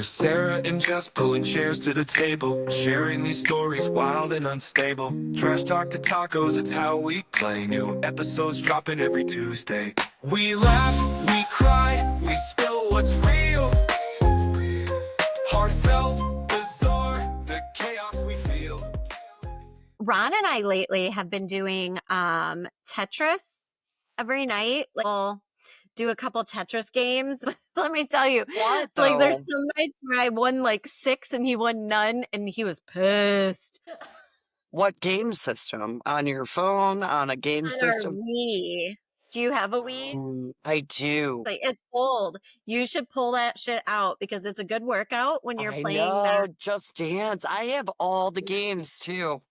We're Sarah and Jess pulling chairs to the table, sharing these stories wild and unstable. Trash talk to tacos, it's how we play. New episodes dropping every Tuesday. We laugh, we cry, we spill what's real. Heartfelt, bizarre, the chaos we feel. Ron and I lately have been doing Tetris every night. Like, we'll do a couple Tetris games. Let me tell you, What like there's though? some nights where I won like 6 and he won none, and he was pissed. What game system? On your phone? On a game On our system? Wii. Do you have a Wii? I do. Like, it's old. You should pull that shit out because it's a good workout when you're I playing that. know. Just Dance. I have all the games too.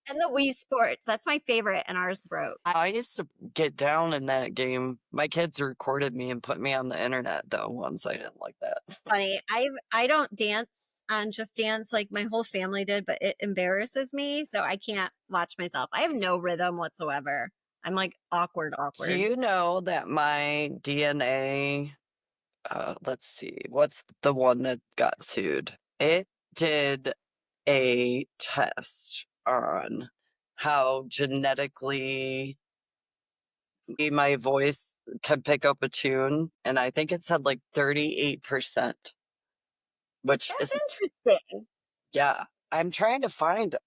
And the Wii Sports. That's my favorite, and ours broke. I used to get down in that game. My kids recorded me and put me on the internet though once. I didn't like that. Funny. I don't dance on Just Dance like my whole family did, but it embarrasses me, so I can't watch myself. I have no rhythm whatsoever. I'm like awkward. Do you know that my DNA, let's see, what's the one that got sued? It did a test on how genetically my voice can pick up a tune, and I think it said like 38%, which That's is, interesting. yeah, I'm trying to find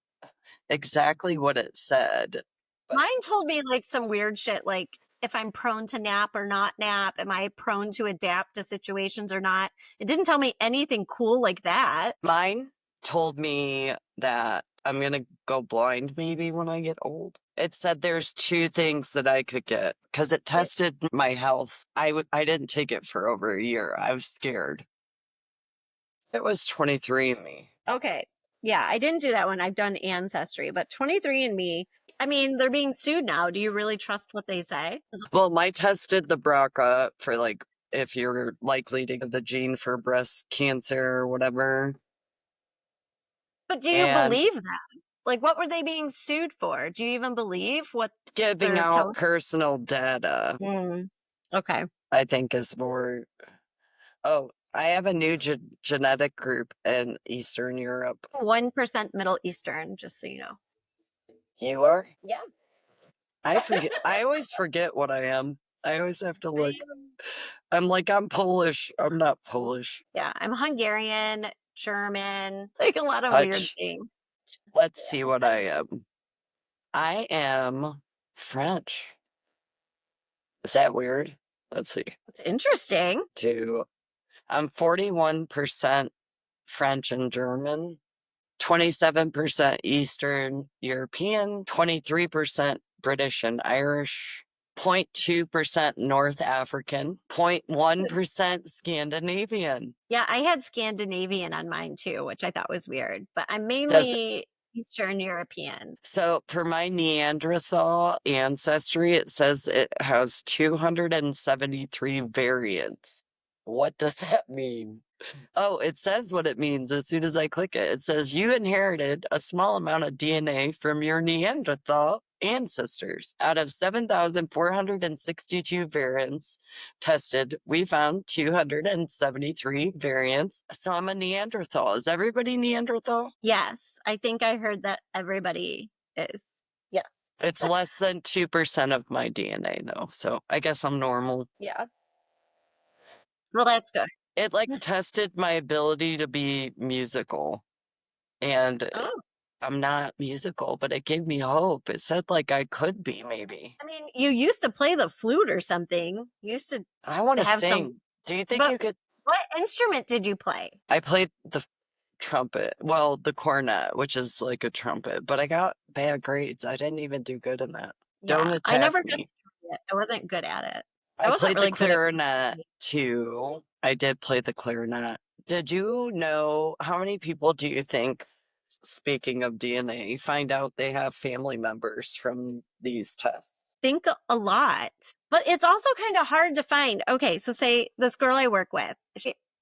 exactly what it said. But Mine told me like some weird shit, like if I'm prone to nap or not nap, am I prone to adapt to situations or not? It didn't tell me anything cool like that. mine told me that I'm going to go blind maybe when I get old. It said there's 2 things that I could get because it tested my health. I didn't take it for over a year. I was scared. It was 23andMe. Okay. Yeah, I didn't do that one. I've done Ancestry, but 23andMe, I mean, they're being sued now. Do you really trust what they say? Well, my tested the BRCA for like if you're likely to get the gene for breast cancer or whatever. But do you And believe them? Like, what were they being sued for? Do you even believe what giving they're out telling? personal data, Okay. I think, is more. Oh, I have a new genetic group in Eastern Europe. 1% Middle Eastern, just so you know. You are? Yeah. I forget. I always forget what I am. I always have to look. I'm like, I'm Polish. I'm not Polish. Yeah, I'm Hungarian, German, like a lot of weird Hutch. things. Let's see what I am. I am French. Is that weird? Let's see. It's interesting. I'm 41% French and German, 27% Eastern European, 23% British and Irish, 0.2% North African, 0.1% Scandinavian. Yeah, I had Scandinavian on mine too, which I thought was weird, but I'm Does mainly Eastern European. So for my Neanderthal ancestry, it says it has 273 variants. What does that mean? Oh, it says what it means as soon as I click it. It says you inherited a small amount of DNA from your Neanderthal ancestors. Out of 7,462 variants tested, we found 273 variants. So I'm a Neanderthal. Is everybody Neanderthal? Yes, I think I heard that everybody is. Yes. It's less than 2% of my DNA, though. So I guess I'm normal. Yeah. Well, that's good. It like tested my ability to be musical. And Oh, I'm not musical, but it gave me hope. It said like I could be maybe. I mean, you used to play the flute or something. You used to I want to have sing. some, Do you think but you could? what instrument did you play? I played the trumpet. Well, the cornet, which is like a trumpet, but I got bad grades. I didn't even do good in that. Don't Yeah, I attack never got to me. try it. I wasn't good at it. I I wasn't played the really good at clarinet too. I did play the clarinet. Did you know how many people do you think, speaking of DNA, find out they have family members from these tests? think a lot, but it's also kind of hard to find. Okay, so say this girl I work with,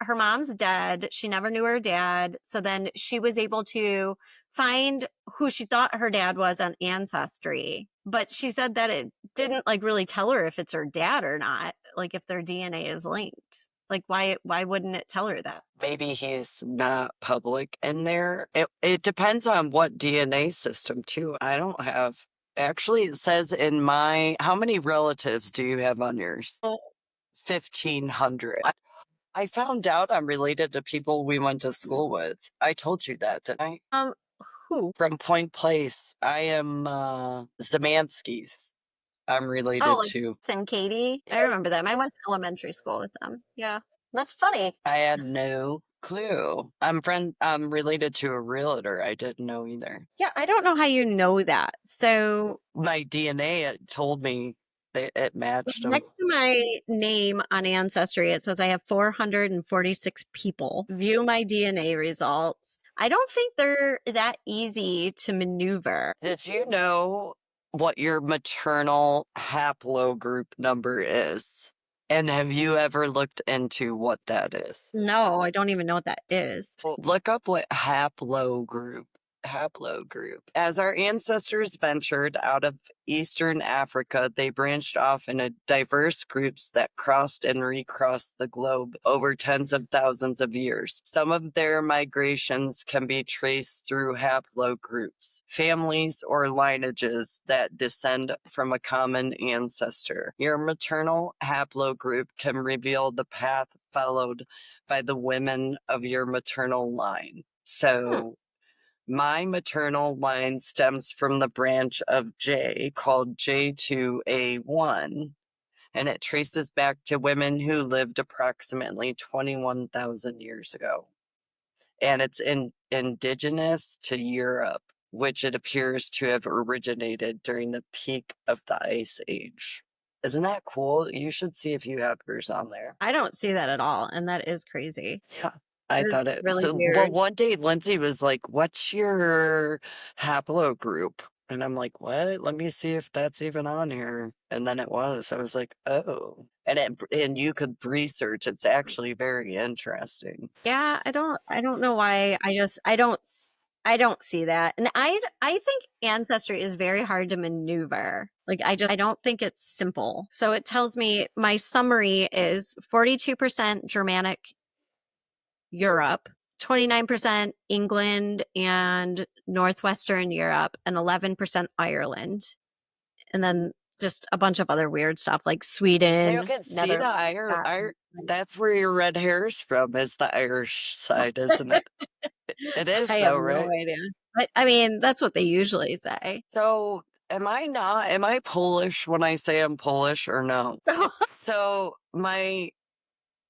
her mom's dead. She never knew her dad. So then she was able to find who she thought her dad was on Ancestry, but she said that it didn't like really tell her if it's her dad or not, like if their DNA is linked. Like, why wouldn't it tell her that? Maybe he's not public in there. It depends on what DNA system too. I don't have. Actually, it says in my, how many relatives do you have on yours? 1,500. I found out I'm related to people we went to school with. I told you that, didn't I? Who? From Point Place. I am Zemanskis. I'm Oh, related like to. and Katie. I remember them. I went to elementary school with them. Yeah. That's funny. I had no clue. I'm related to a realtor. I didn't know either. Yeah, I don't know how you know that. So My DNA it told me it matched them. next to my name on Ancestry, it says I have 446 people view my DNA results. I don't think they're that easy to maneuver. Did you know what your maternal haplogroup number is? And have you ever looked into what that is? No, I don't even know what that is. Well, look up what haplogroup. As our ancestors ventured out of Eastern Africa, they branched off into diverse groups that crossed and recrossed the globe over tens of thousands of years. Some of their migrations can be traced through haplogroups, families or lineages that descend from a common ancestor. Your maternal haplogroup can reveal the path followed by the women of your maternal line. So, my maternal line stems from the branch of J called J2A1, and it traces back to women who lived approximately 21,000 years ago. And it's indigenous to Europe, which it appears to have originated during the peak of the Ice Age. Isn't that cool? You should see if you have yours on there. I don't see that at all, and that is crazy. Yeah. I It is thought it really so. Well, weird. one day Lindsay was like, "What's your haplogroup?" And I'm like, "What? Let me see if that's even on here." And then it was. I was like, "Oh," and you could research. It's actually very interesting. Yeah, I don't know why. I don't see that. And I think Ancestry is very hard to maneuver. Like I don't think it's simple. So it tells me my summary is 42% Germanic Europe, 29% England and Northwestern Europe, and 11% Ireland. And then just a bunch of other weird stuff like You Sweden, can see the Netherlands. That's where your red hair's from. Is the Irish side, isn't it? It is I have though, no right? idea. But I mean, that's what they usually say. So, am I not? Am I Polish when I say I'm Polish or no? So, my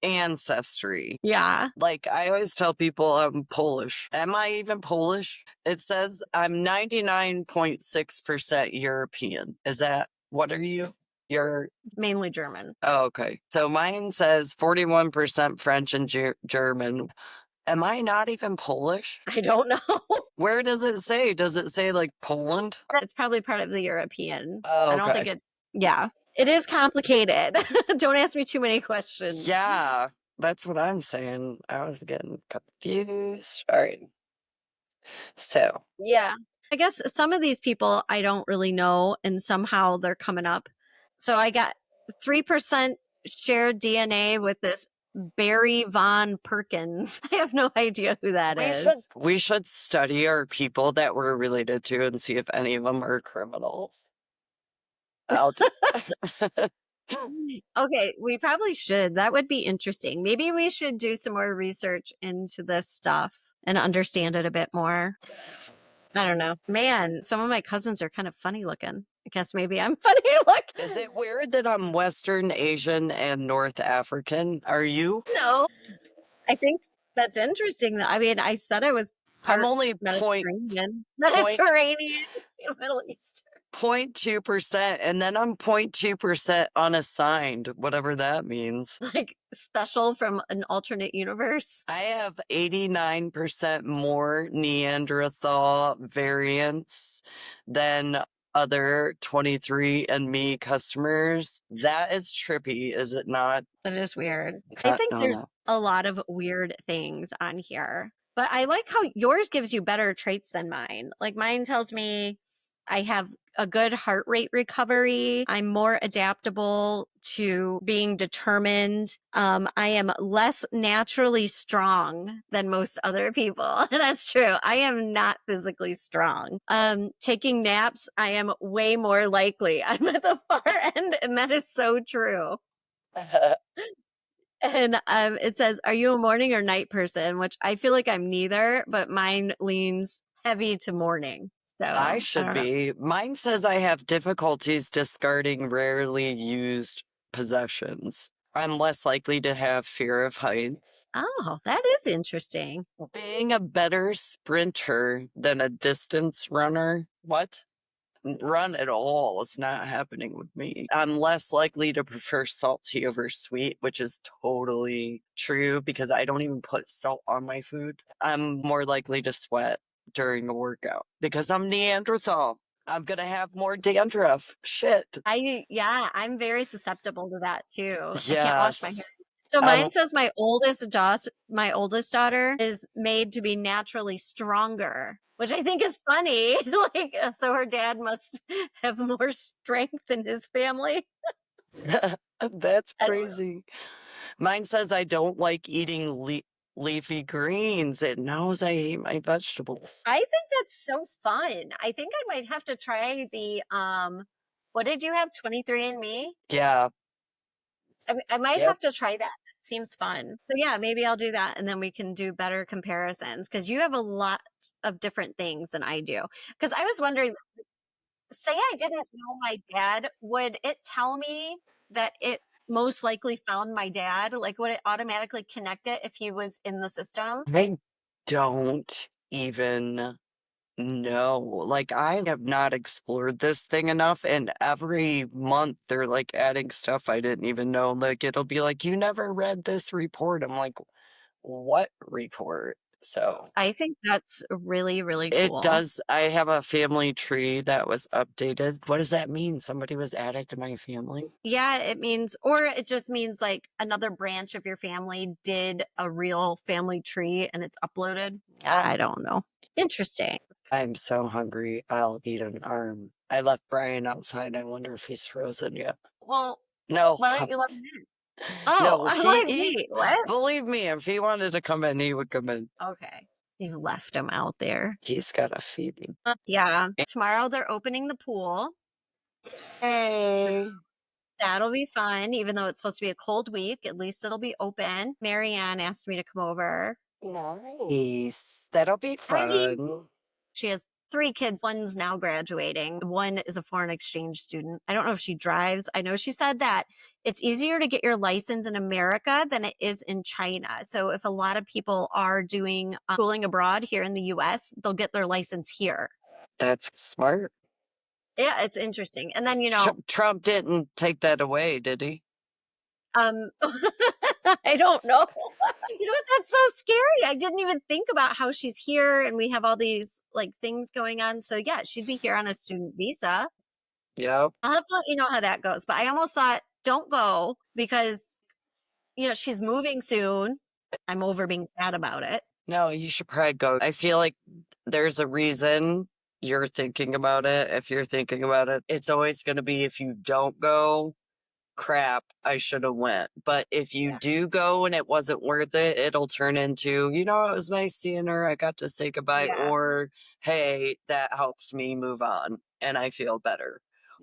ancestry. Yeah. Like, I always tell people I'm Polish. Am I even Polish? It says I'm 99.6% European. Is that, what are you? You're, Mainly German. oh, okay. So mine says 41% French and German. Am I not even Polish? I don't know. Where does it say? Does it say like Poland? It's probably part of the European. Oh, I don't think okay. it's, yeah. It is complicated. Don't ask me too many questions. Yeah, that's what I'm saying. I was getting confused. All right. So, Yeah. I guess some of these people I don't really know, and somehow they're coming up. So I got 3% shared DNA with this Barry Von Perkins. I have no idea who that is. we should study our people that we're related to and see if any of them are criminals. I'll do. Okay, we probably should. That would be interesting. Maybe we should do some more research into this stuff and understand it a bit more. I don't know. Man, some of my cousins are kind of funny looking. I guess maybe I'm funny looking. Is it weird that I'm Western Asian and North African? Are you? No, I think that's interesting. I mean, I said I was I'm part only Mediterranean, point- Mediterranean, Middle East. 0.2%, and then I'm 0.2% unassigned, whatever that means. Like special from an alternate universe. I have 89% more Neanderthal variants than other 23andMe customers. That is trippy, is it not? That is weird. I think No, there's no. a lot of weird things on here, but I like how yours gives you better traits than mine. Like mine tells me I have a good heart rate recovery. I'm more adaptable to being determined. I am less naturally strong than most other people. That's true. I am not physically strong. Taking naps, I am way more likely. I'm at the far end, and that is so true. And it says, "Are you a morning or night person?" Which I feel like I'm neither, but mine leans heavy to morning. I So I should don't know. be. Mine says I have difficulties discarding rarely used possessions. I'm less likely to have fear of heights. Oh, that is interesting. Being a better sprinter than a distance runner. What? Run at all is not happening with me. I'm less likely to prefer salty over sweet, which is totally true because I don't even put salt on my food. I'm more likely to sweat during a workout because I'm Neanderthal. I'm gonna have more dandruff. Shit. Yeah, I'm very susceptible to that too. I can't wash my hair. Yes. So Um, mine says my oldest daughter is made to be naturally stronger, which I think is funny. Like, so her dad must have more strength in his family. that's I don't know. crazy. Mine says I don't like eating leafy greens. It knows I hate my vegetables. I think that's so fun. I think I might have to try the what did you have? 23andMe? Yeah. I might Yep. have to try that. It seems fun. So yeah, maybe I'll do that and then we can do better comparisons because you have a lot of different things than I do. Because I was wondering, say I didn't know my dad, would it tell me that it most likely found my dad? Like, would it automatically connect it if he was in the system? I don't even know. Like, I have not explored this thing enough, and every month they're like adding stuff I didn't even know. Like, it'll be like, you never read this report. I'm like, what report? So I think that's really, really it cool. does. I have a family tree that was updated. What does that mean? Somebody was added to my family? Yeah, it means, or it just means like another branch of your family did a real family tree and it's uploaded. Yeah, I don't know. Interesting. I'm so hungry. I'll eat an arm. I left Brian outside. I wonder if he's frozen yet. Well, No, why don't you let him in? Oh, no, I'm like, he, wait, what? believe me, if he wanted to come in, he would come in. Okay. You left him out there. He's got a feeding. Yeah. Tomorrow they're opening the pool. Hey, That'll be fun, even though it's supposed to be a cold week. At least it'll be open. Marianne asked me to come over. nice. That'll be I mean, fun. she has 3 kids. One's now graduating. One is a foreign exchange student. I don't know if she drives. I know she said that it's easier to get your license in America than it is in China. So if a lot of people are doing schooling abroad here in the US, they'll get their license here. That's smart. Yeah, it's interesting. And then, you know, Trump didn't take that away, did he? um I don't know. You know what? That's so scary. I didn't even think about how she's here and we have all these like things going on. So yeah, she'd be here on a student visa. Yep. I'll have to let you know how that goes. But I almost thought, don't go because, you know, she's moving soon. I'm over being sad about it. No, you should probably go. I feel like there's a reason you're thinking about it. If you're thinking about it, it's always going to be if you don't go, crap, I should have went. But if you Yeah. do go and it wasn't worth it, it'll turn into, you know, it was nice seeing her. I got to say goodbye. Yeah. Or, hey, that helps me move on and I feel better.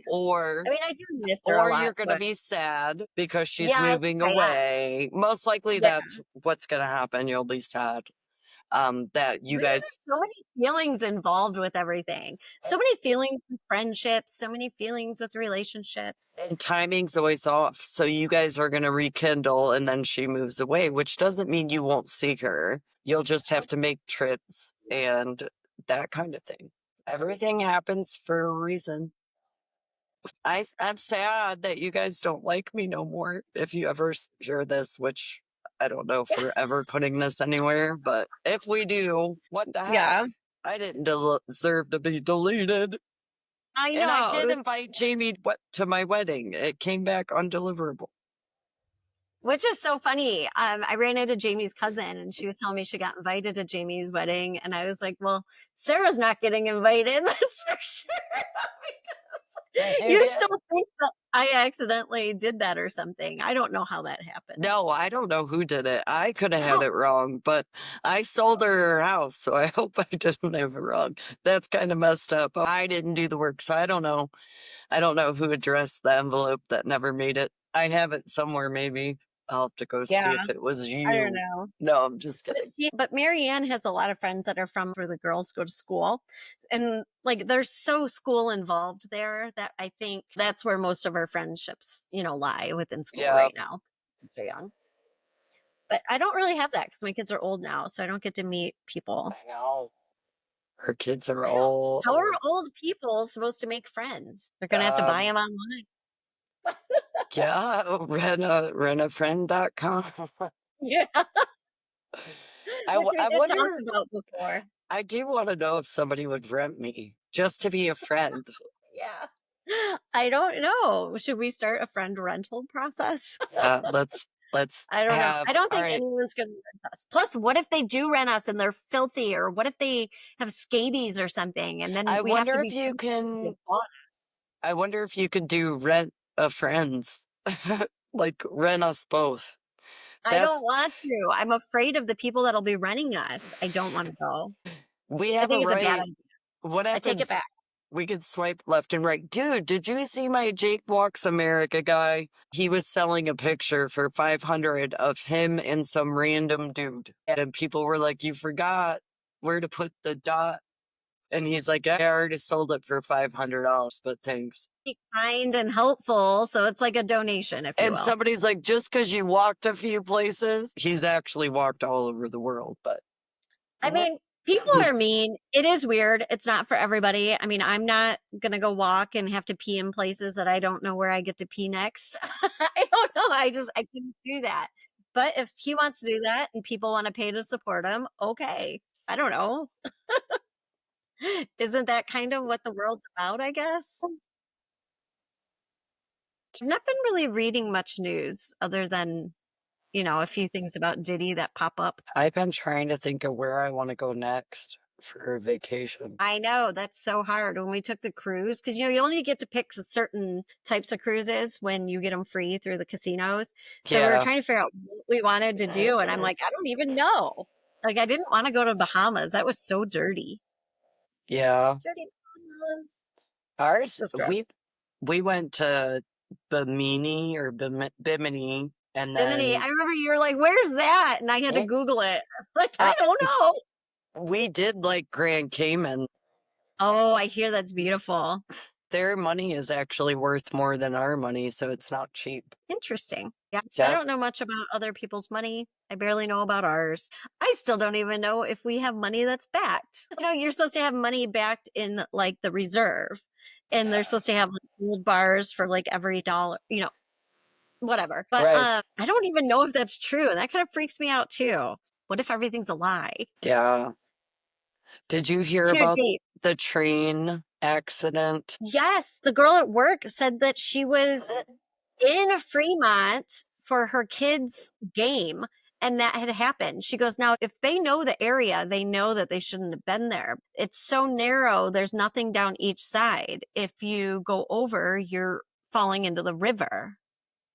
Or I mean, I do miss her a or you're lot, going to but be sad because she's yes, moving I am. away. Most likely Yeah. that's what's going to happen. You'll be sad. That you There's guys so many feelings involved with everything. So many feelings with friendships, so many feelings with relationships. and timing's always off. So you guys are going to rekindle and then she moves away, which doesn't mean you won't see her. You'll just have to make trips and that kind of thing. Everything happens for a reason. I'm sad that you guys don't like me no more. If you ever hear this, which I don't know if we're ever putting this anywhere, but if we do, what the heck? Yeah. I didn't deserve to be deleted. I And I know. did invite Jamie to my wedding. It came back undeliverable. Which is so funny. I ran into Jamie's cousin and she was telling me she got invited to Jamie's wedding. And I was like, well, Sarah's not getting invited. That's for sure. You You did? still think that I accidentally did that or something. I don't know how that happened. No, I don't know who did it. I could have had No. it wrong, but I sold her house, so I hope I didn't have it wrong. That's kind of messed up. I didn't do the work, so I don't know. I don't know who addressed the envelope that never made it. I have it somewhere, maybe. I'll have to go see Yeah, if it was I don't you. know. No, I'm just But kidding. but Marianne has a lot of friends that are from where the girls go to school. And like they're so school involved there that I think that's where most of our friendships, lie within school Yeah, right now. Kids are young. But I don't really have that because my kids are old now, so I don't get to meet people. I know. Her kids are I know. all How are old people supposed to make friends? They're gonna have to buy um them online. yeah, rentafriend.com. Yeah, which we I did talk wonder, about before. I do want to know if somebody would rent me just to be a friend. Yeah. I don't know. Should we start a friend rental process? Let's I don't know. have I don't all think right. anyone's gonna rent us. Plus, what if they do rent us and they're filthy, or what if they have scabies or something, and then I we have to wonder if be you friends with the can boss? I wonder if you could do rent a friends. Like rent us both. I That's don't want to. I'm afraid of the people that'll be renting us. I don't want to go. we I have a think it's a bad right. idea. What I take it happens? back. We could swipe left and right. Dude, did you see my Jake Walks America guy? He was selling a picture for 500 of him and some random dude. And people were like, "You forgot where to put the dot." And he's like, "I already sold it for $500, but thanks." Be kind and helpful, so it's like a donation, if you And will. somebody's like, "Just because you walked a few places," he's actually walked all over the world, but I mean, people are mean. It is weird. It's not for everybody. I mean, I'm not gonna go walk and have to pee in places that I don't know where I get to pee next. I don't know. I couldn't do that. But if he wants to do that and people want to pay to support him, okay. I don't know. Isn't that kind of what the world's about, I guess? I've not been really reading much news other than, a few things about Diddy that pop up. I've been trying to think of where I want to go next for a vacation. I know that's so hard when we took the cruise because you only get to pick certain types of cruises when you get them free through the casinos. So we were Yeah. trying to figure out what we wanted to do, and I'm like, I don't even know. Like, I didn't want to go to Bahamas. That was so dirty. Yeah. Dirty Bahamas. Ours, That's we gross. we went to Bimini or Bimini, and Bimini. then I remember you were like, "Where's that?" And I had to eh, Google it. Like, I uh, don't know. we did like Grand Cayman. Oh, I hear that's beautiful. Their money is actually worth more than our money, so it's not cheap. Interesting. Yeah. I Yep. don't know much about other people's money. I barely know about ours. I still don't even know if we have money that's backed. You're supposed to have money backed in like the reserve, and they're supposed to have like gold bars for like every dollar, whatever. But Right. I don't even know if that's true. And that kind of freaks me out too. What if everything's a lie? Yeah. Did you hear Here, about Dave. the train accident? Yes, the girl at work said that she was in Fremont for her kids' game, and that had happened. She goes, now, if they know the area, they know that they shouldn't have been there. It's so narrow, there's nothing down each side. If you go over, you're falling into the river,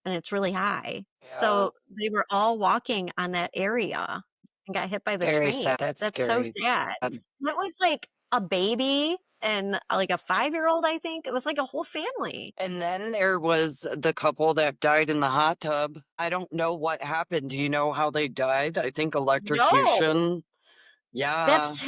and it's really high. Yeah. So they were all walking on that area and got hit by the Very train. sad. That's That's so scary. sad. That was like a baby and like a 5-year-old, I think. It was like a whole family. And then there was the couple that died in the hot tub. I don't know what happened. Do you know how they died? I think No, electrocution. Yeah. that's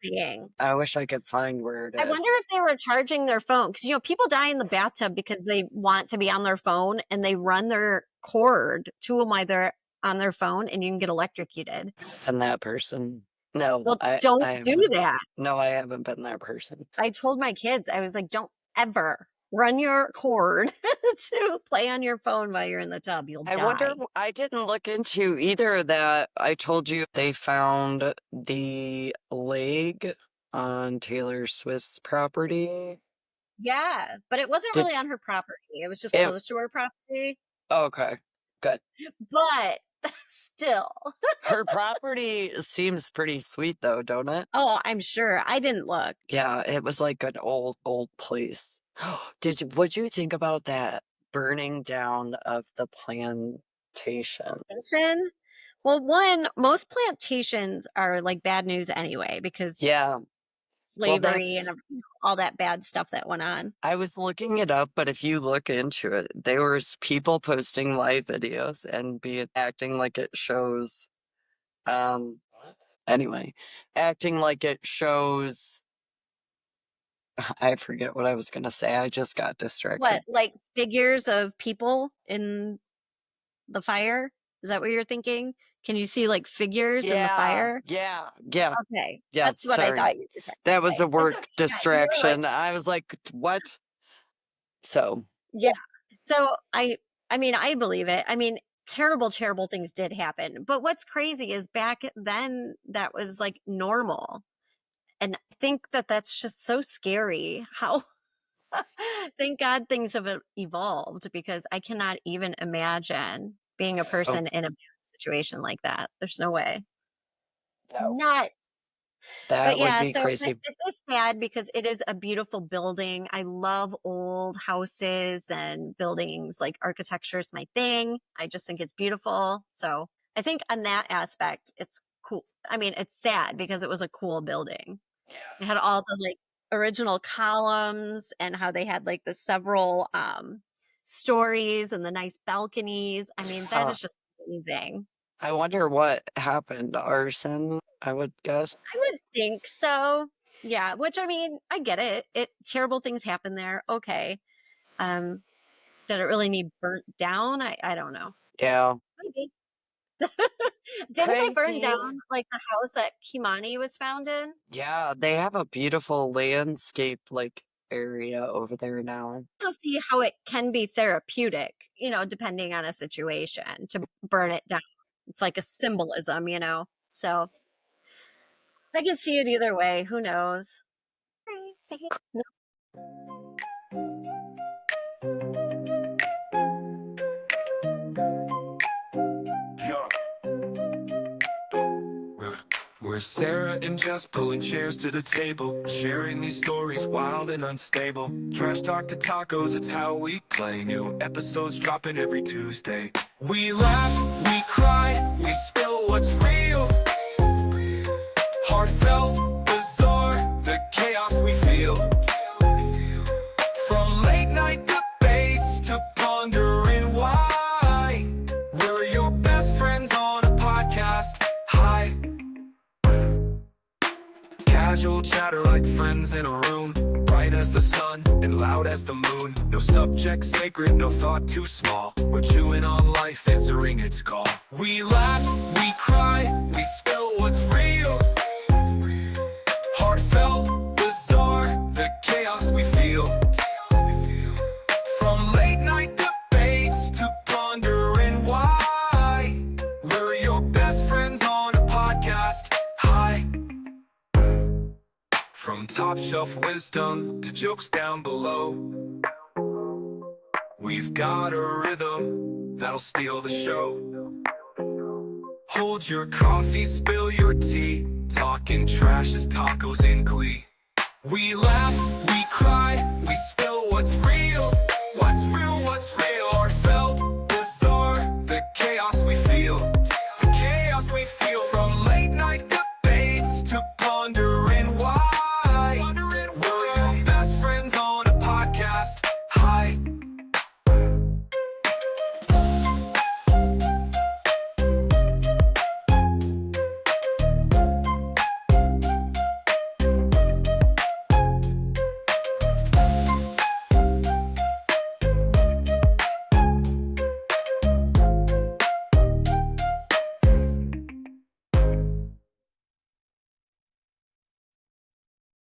terrifying. I wish I could find where it I wonder is. if they were charging their phone because people die in the bathtub because they want to be on their phone and they run their cord to them while they're on their phone, and you can get electrocuted. And that person. No, Well, I don't do haven't. that. No, I haven't been that person. I told my kids, I was like, don't ever run your cord to play on your phone while you're in the tub. You'll I wonder, die. I didn't look into either of that. I told you they found the leg on Taylor Swift's property. Yeah, but it wasn't Did really on her property. It was just it? close to her property. Okay. Good. but still. Her property seems pretty sweet though, don't it? Oh, I'm sure. I didn't look. Yeah, it was like an old place. What'd you think about that burning down of the plantation? Plantation? Well, one, most plantations are like bad news anyway because Yeah, well, slavery and all that bad stuff that went on. I was looking it up, but if you look into it, there was people posting live videos and acting like it shows, um, anyway, acting like it shows, I forget what I was gonna say. I just got distracted. What, like figures of people in the fire? Is that what you're thinking? Can you see like figures in the Yeah, fire? yeah. Okay, Yeah, that's what I sorry. thought you were trying That to was say. a It's work okay. Yeah, you were like, distraction. I was like, what? So, yeah. So I mean, I believe it. I mean, terrible, terrible things did happen. But what's crazy is back then that was like normal. And I think that that's just so scary how thank God things have evolved because I cannot even imagine being a oh, person in a situation like that. There's no way. It's no, nuts. But that would yeah, be so crazy. it is sad because it is a beautiful building. I love old houses and buildings. Like architecture is my thing. I just think it's beautiful. So I think on that aspect, it's cool. I mean, it's sad because it was a cool building. It had all the like original columns and how they had like the several stories and the nice balconies. I mean, that Huh. is just amazing. I wonder what happened. Arson, I would guess. I would think so. Yeah, which I mean, I get it. It terrible things happen there. Okay. Um, did it really need burnt down? I don't know. Yeah. Maybe. Didn't they burn Crazy. down like the house that Kimani was found in? Yeah, they have a beautiful landscape like area over there now. To see how it can be therapeutic, depending on a situation to burn it down. It's like a symbolism, So I can see it either way. Who knows? Yeah. We're Sarah and Jess pulling chairs to the table, sharing these stories wild and unstable. Trash talk to tacos, it's how we play. New episodes dropping every Tuesday. We laugh, we cry, we spill what's real. Heartfelt, bizarre, the chaos we feel. From late night debates to pondering why. We're your best friends on a podcast. Hi. Casual chatter like friends in a room, bright as the sun and loud as the moon. No subject sacred, no thought too small. We're chewing on life, answering its call. We laugh, we cry, we spill what's real. Heartfelt, bizarre, the chaos we feel. From late night debates to pondering why. We're your best friends on a podcast. Hi. From top shelf wisdom to jokes down below, we've got a rhythm that'll steal the show. Hold your coffee, spill your tea, talking trash as tacos in glee. We laugh, we cry,